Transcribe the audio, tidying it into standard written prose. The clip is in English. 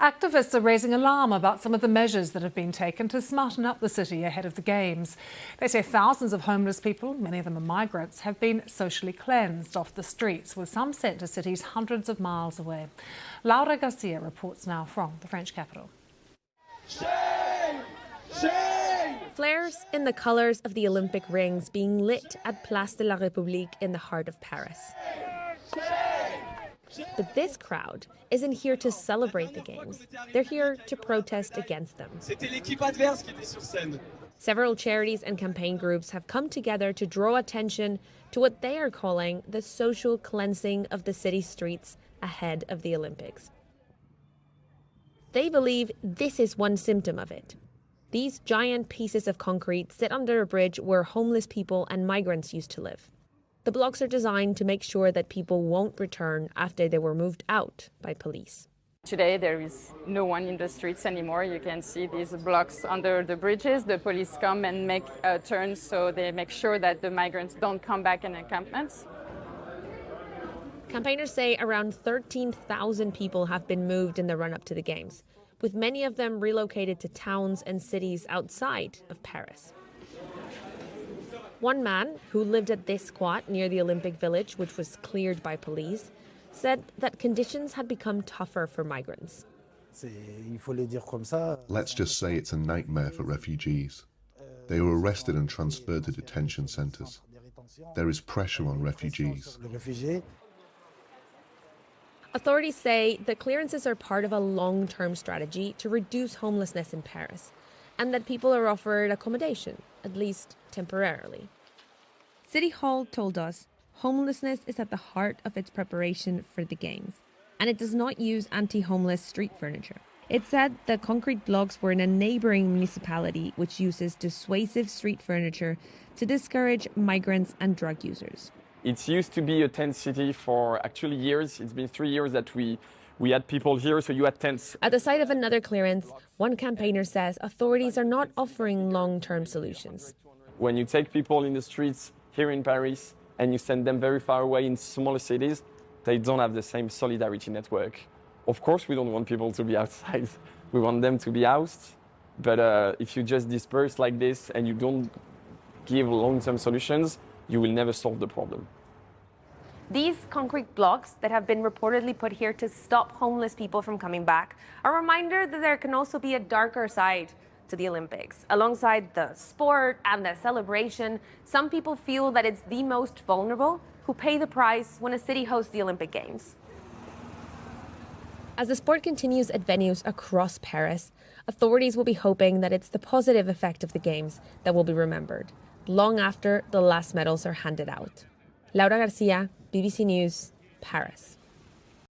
Activists are raising alarm about some of the measures that have been taken to smarten up the city ahead of the Games. They say thousands of homeless people, many of them are migrants, have been socially cleansed off the streets, with some sent to cities hundreds of miles away. Laura Garcia reports now from the French capital. Shame! Shame! Flares in the colours of the Olympic rings being lit at Place de la République in the heart of Paris. But this crowd isn't here to celebrate the Games. They're here to protest against them. Several charities and campaign groups have come together to draw attention to what they are calling the social cleansing of the city streets ahead of the Olympics. They believe this is one symptom of it. These giant pieces of concrete sit under a bridge where homeless people and migrants used to live. The blocks are designed to make sure that people won't return after they were moved out by police. Today there is no one in the streets anymore. You can see these blocks under the bridges. The police come and make turns, so they make sure that the migrants don't come back in encampments. Campaigners say around 13,000 people have been moved in the run-up to the Games, with many of them relocated to towns and cities outside of Paris. One man who lived at this squat near the Olympic Village, which was cleared by police, said that conditions had become tougher for migrants. Let's just say it's a nightmare for refugees. They were arrested and transferred to detention centres. There is pressure on refugees. Authorities say that clearances are part of a long-term strategy to reduce homelessness in Paris, and that people are offered accommodation, at least temporarily. City Hall told us homelessness is at the heart of its preparation for the Games, and it does not use anti-homeless street furniture. It said the concrete blocks were in a neighbouring municipality which uses dissuasive street furniture to discourage migrants and drug users. It used to be a tent city for actually years. It's been 3 years that we had people here, so you had tents. At the site of another clearance, one campaigner says authorities are not offering long-term solutions. When you take people in the streets here in Paris and you send them very far away in smaller cities, they don't have the same solidarity network. Of course, we don't want people to be outside. We want them to be housed. But if you just disperse like this and you don't give long-term solutions, you will never solve the problem. These concrete blocks that have been reportedly put here to stop homeless people from coming back are a reminder that there can also be a darker side to the Olympics. Alongside the sport and the celebration, some people feel that it's the most vulnerable who pay the price when a city hosts the Olympic Games. As the sport continues at venues across Paris, authorities will be hoping that it's the positive effect of the Games that will be remembered, long after the last medals are handed out. Laura Garcia, BBC News, Paris.